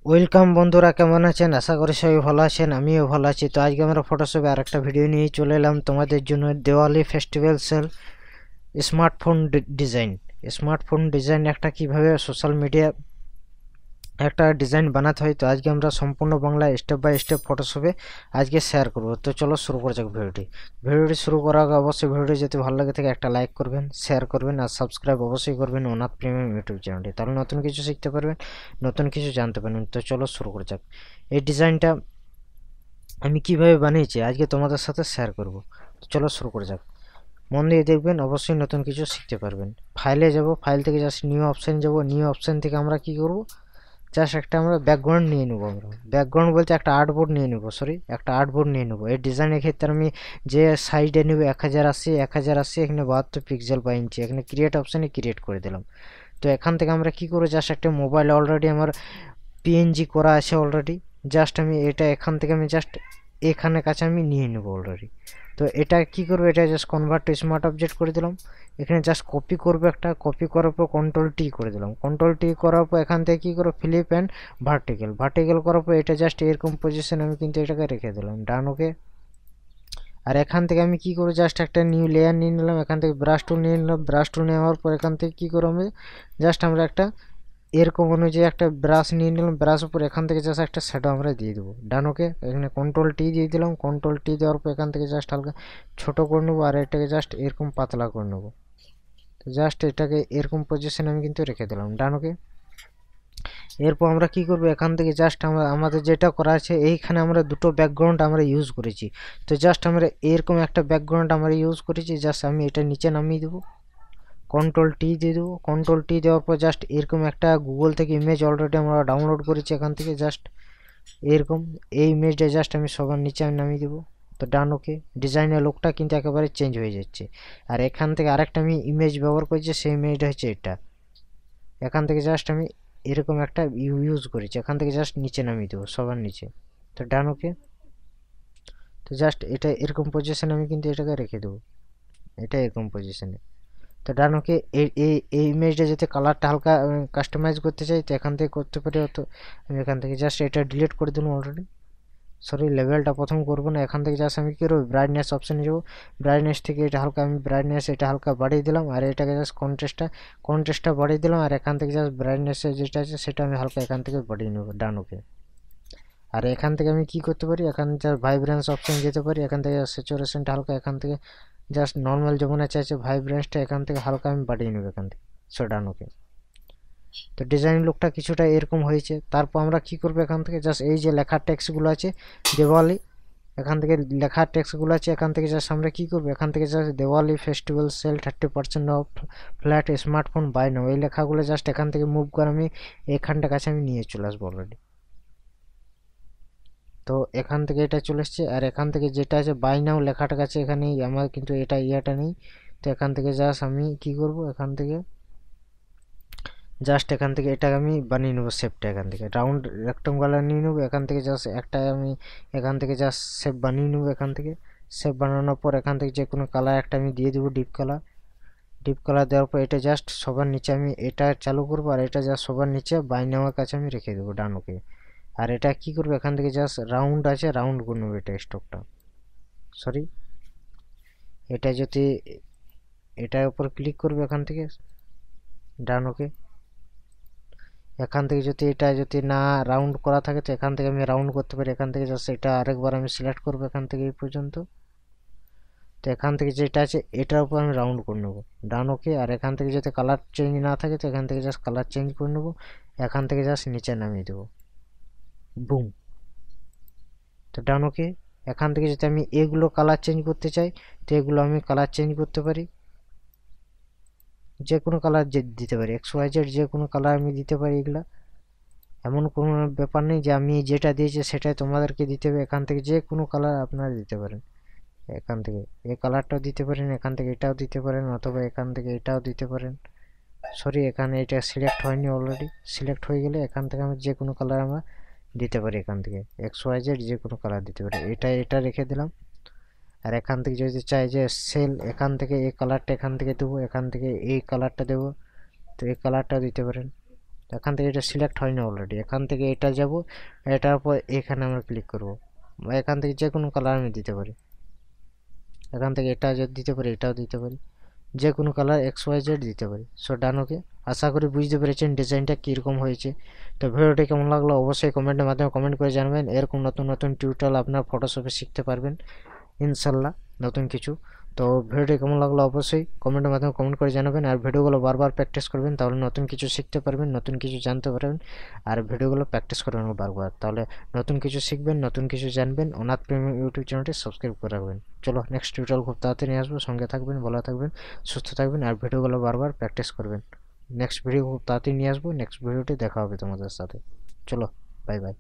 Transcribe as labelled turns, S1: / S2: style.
S1: Welcome বন্ধুরা, কেমন আছেন? আশা করি সবাই ভালো আছেন। আমিও ভালো আছি। তো আজকে আমরা ফটোশপে আর একটা ভিডিও নিয়ে চলে এলাম তোমাদের জন্য। Diwali festival sale smartphone design একটা কিভাবে সোশ্যাল মিডিয়া একটা ডিজাইন বানাতে হয়। তো আজকে আমরা সম্পূর্ণ বাংলায় স্টেপ বাই স্টেপ ফটোশপে আজকে শেয়ার করব। তো চলো শুরু করা যাক ভিডিওটি শুরু করার আগে অবশ্যই ভিডিওটি যদি ভালো লাগে থাকে একটা লাইক করবেন, শেয়ার করবেন আর সাবস্ক্রাইব অবশ্যই করবেন অনাথ প্রিমিয়াম ইউটিউব চ্যানেলটি। তাহলে নতুন কিছু শিখতে পারবেন, নতুন কিছু জানতে পারবেন। তো চলো শুরু করা যাক। এই ডিজাইনটা আমি কিভাবে বানিয়েছি আজকে তোমাদের সাথে শেয়ার করব। তো চলো শুরু করা যাক। মন দিয়ে দেখবেন, অবশ্যই নতুন কিছু শিখতে পারবেন। ফাইলে যাব, ফাইল থেকে জাস্ট নিউ অপশান যাব। নিউ অপশান থেকে আমরা কি করব, জাস্ট একটা আমরা ব্যাকগ্রাউন্ড নিয়ে নেবো। আমরা ব্যাকগ্রাউন্ড বলতে একটা আর্টবোর্ড নিয়ে নেবো, একটা আর্টবোর্ড নিয়ে নেবো। এই ডিজাইনের ক্ষেত্রে আমি যে সাইডে নেব 1080 এখানে 72 পিক্সেল বা ইঞ্চি, এখানে ক্রিয়েট অপশানে ক্রিয়েট করে দিলাম। তো এখান থেকে আমরা কি করবো, জাস্ট একটা মোবাইল অলরেডি আমার পিএনজি করা আছে অলরেডি। জাস্ট আমি এটা এখান থেকে আমি জাস্ট এখানে কাছে আমি নিয়ে নেব অলরেডি। তো এটা কি করবো, এটা just convert to smart object করে দিলাম। এখানে জাস্ট কপি করবো, একটা কপি করার পর কন্ট্রোল-T করে দিলাম। কন্ট্রোল-T করার পর এখান থেকে কি করবো, ফ্লিপ অ্যান্ড ভার্টিক্যাল করার পর এটা জাস্ট এরকম পজিশন আমি কিন্তু এটাকে রেখে দিলাম। ডান, ওকে। আর এখান থেকে আমি কি করবো, জাস্ট একটা নিউ লেয়ার নিয়ে নিলাম। এখান থেকে ব্রাশ টুল নিয়ে নিলাম। ব্রাশ টুল নেওয়ার পর এখান থেকে কি করবো, আমি জাস্ট আমরা একটা এরকম অনুযায়ী একটা ব্রাশ নিয়ে নিলাম। ব্রাশ উপর এখান থেকে জাস্ট একটা শ্যাডো আমরা দিয়ে দেবো। ডান, ওকে। এখানে কন্ট্রোল-T দিয়ে দিলাম। কন্ট্রোল-T দেওয়ার পর এখান থেকে জাস্ট হালকা ছোটো করে নেবো আর এটাকে জাস্ট এরকম পাতলা করে নেবো। তো জাস্ট এটাকে এরকম পজিশন আমি কিন্তু রেখে দিলাম। ডান, ওকে। এরপর আমরা কি করব, এখান থেকে জাস্ট আমরা আমাদের যেটা করা আছে এইখানে আমরা দুটো ব্যাকগ্রাউন্ড আমরা ইউজ করেছি। তো জাস্ট আমরা এরকম একটা ব্যাকগ্রাউন্ড আমরা ইউজ করেছি। জাস্ট আমি এটা নিচে নামিয়ে দেবো। কন্ট্রোল-T দিয়ে দেবো। কন্ট্রোল-T দেওয়ার পর জাস্ট এরকম একটা গুগল থেকে ইমেজ অলরেডি আমরা ডাউনলোড করেছি। এখান থেকে জাস্ট এরকম এই ইমেজটা জাস্ট আমি সবার নিচে আমি নামিয়ে দেবো। তো ডান, ওকে। ডিজাইনের লুকটা কিন্তু একেবারে চেঞ্জ হয়ে যাচ্ছে। আর এখান থেকে আরেকটা আমি ইমেজ ব্যবহার করেছি, সেই ইমেজটা হচ্ছে এটা। এখান থেকে জাস্ট আমি এরকম একটা ইউজ করেছি, এখান থেকে জাস্ট নিচে নামিয়ে দেবো সবার নিচে। তো ডান, ওকে। তো জাস্ট এটা এরকম পজিশনে আমি কিন্তু এটাকে রেখে দেবো, এটা এরকম পজিশনে। তো ডান, ওকে। এই ইমেজটা যাতে কালারটা হালকা কাস্টমাইজ করতে চাই তো এখান থেকে করতে পারি। তো আমি এখান থেকে জাস্ট এটা ডিলিট করে দিলাম অলরেডি। সরি, লেভেলটা প্রথম করবো না। এখান থেকে জাস্ট আমি কী করবো, ব্রাইটনেস অপশানে যাবো। ব্রাইটনেস থেকে এটা হালকা আমি এটা হালকা বাড়িয়ে দিলাম। আর এটাকে জাস্ট কন্ট্রাস্টটা বাড়িয়ে দিলাম। আর এখান থেকে জাস্ট ব্রাইটনেসের যেটা আছে সেটা আমি হালকা এখান থেকে বাড়িয়ে নেবো। ডান, ওকে। আর এখান থেকে আমি কি করতে পারি, এখান জাস্ট ভাইব্রেন্স অপশানে যেতে পারি। এখান থেকে স্যাচুরেশনটা হালকা এখান থেকে জাস্ট নর্মাল যেমন আছে ভাইব্রেন্সটা এখান থেকে হালকা আমি বাড়িয়ে নেবো এখান থেকে। সো ডান, ওকে। তো ডিজাইন লুকটা কিছুটা এরকম হয়েছে। তারপর আমরা কি করবো, এখান থেকে জাস্ট এই যে লেখার টেক্সটগুলো আছে দেওয়ালি, এখান থেকে লেখার টেক্সটগুলো আছে এখান থেকে জাস্ট আমরা কী করবো, এখান থেকে just Diwali festival sale 30% off flat smartphone buy now, এই লেখাগুলো জাস্ট এখান থেকে মুভ করে আমি এখানটা কাছে আমি নিয়ে চলে আসবো অলরেডি। তো এখান থেকে এটা চলে এসছে। আর এখান থেকে যেটা আছে বাই নাও লেখাটা কাছে এখানে আমার কিন্তু এটা ইয়েটা নেই। তো এখান থেকে জাস্ট আমি কি করব, এখান থেকে জাস্ট এখান থেকে এটা আমি বানিয়ে নেবো শেপটা। এখান থেকে রাউন্ড রেক্টেঙ্গুলার নিয়ে নেবো। এখান থেকে জাস্ট একটা আমি এখান থেকে জাস্ট শেপ বানিয়ে নেবো। এখান থেকে শেপ বানানোর পর এখান থেকে যে কোনো কালার একটা আমি দিয়ে দেবো, ডিপ কালার দেওয়ার পর এটা জাস্ট সবার নিচে আমি এটা চালু করবো। আর এটা জাস্ট সবার নিচে বাই নেওয়ার কাছে আমি রেখে দেবো। ডান, ওকে। আর এটা কি করবো, এখান থেকে জাস্ট রাউন্ড আছে রাউন্ড করে নেবো এটা স্টকটা। সরি, এটা যদি এটার উপর ক্লিক করবো এখান থেকে। ডান, ওকে। এখান থেকে যদি এটা যদি না রাউন্ড করা থাকে তো এখান থেকে আমি রাউন্ড করতে পারি। এখান থেকে জাস্ট এটা আরেকবার আমি সিলেক্ট করবো এখান থেকে এই পর্যন্ত। তো এখান থেকে যেটা আছে এটার উপর আমি রাউন্ড করে নেবো। ডান, ওকে। আর এখান থেকে যদি কালার চেঞ্জ না থাকে তো এখান থেকে জাস্ট কালার চেঞ্জ করে নেবো। এখান থেকে জাস্ট নিচে নামিয়ে দেবো, বুম। তো ডান, ওকে। এখান থেকে যদি আমি এগুলো কালার চেঞ্জ করতে চাই তো এগুলো আমি কালার চেঞ্জ করতে পারি, যে কোনো কালার দিতে পারি, XYZ যে কোনো কালার আমি দিতে পারি। এগুলা এমন কোনো ব্যাপার নেই যে আমি যেটা দিয়েছি সেটাই তোমাদেরকে দিতে হবে। এখান থেকে যে কোনো কালার আপনারা দিতে পারেন। এখান থেকে এই কালারটাও দিতে পারেন, এখান থেকে এটাও দিতে পারেন, অথবা এখান থেকে এটাও দিতে পারেন। সরি, এখানে এটা সিলেক্ট হয়নি, অলরেডি সিলেক্ট হয়ে গেলে এখান থেকে আমি যে কোনো কালার আমরা দিতে পারি। এখান থেকে XYZ যে কোনো কালার দিতে পারি। এটা রেখে দিলাম। আর এখান থেকে যদি চাই যে সেল, এখান থেকে এই কালারটা এখান থেকে দেবো, এখান থেকে এই কালারটা দেবো, তো এই কালারটা দিতে পারেন। তো এখান থেকে এটা সিলেক্ট হয়নি অলরেডি, এখান থেকে এটা যাব, এটার পর এখানে আমরা ক্লিক করব, বা এখান থেকে যে কোনো কালার আমি দিতে পারি, এখান থেকে এটা যদি দিতে পারি, এটাও দিতে পারি, যে কোনো কালার XYZ দিতে পারি। সো ডান, ওকে। আশা করি বুঝতে পেরেছেন ডিজাইনটা কীরকম হয়েছে। তো ভিডিওটি কেমন লাগলো অবশ্যই কমেন্টের মাধ্যমে কমেন্ট করে জানাবেন। এরকম নতুন নতুন টিউটোরিয়াল আপনার ফটোশপে শিখতে পারবেন ইনশাল্লাহ, নতুন কিছু। তো ভিডিওটি কেমন লাগলো অবশ্যই কমেন্টের মাধ্যমে কমেন্ট করে জানাবেন, আর ভিডিওগুলো বারবার প্র্যাকটিস করবেন, তাহলে নতুন কিছু শিখতে পারবেন, নতুন কিছু জানতে পারবেন। আর ভিডিওগুলো প্র্যাকটিস করবেন বারবার, তাহলে নতুন কিছু শিখবেন, নতুন কিছু জানবেন। অনাথ প্রেমী ইউটিউব চ্যানেলটি সাবস্ক্রাইব করে রাখবেন। চলো নেক্সট টিউটোরিয়াল খুব তাড়াতাড়ি আসবো, সঙ্গে থাকবেন, ভালো থাকবেন, সুস্থ থাকবেন, আর ভিডিওগুলো বারবার প্র্যাকটিস করবেন। নেক্সট ভিডিও খুব তাড়াতাড়ি নিয়ে আসবো, নেক্সট ভিডিওটি দেখা হবে তোমাদের সাথে। চলো, বাই বাই।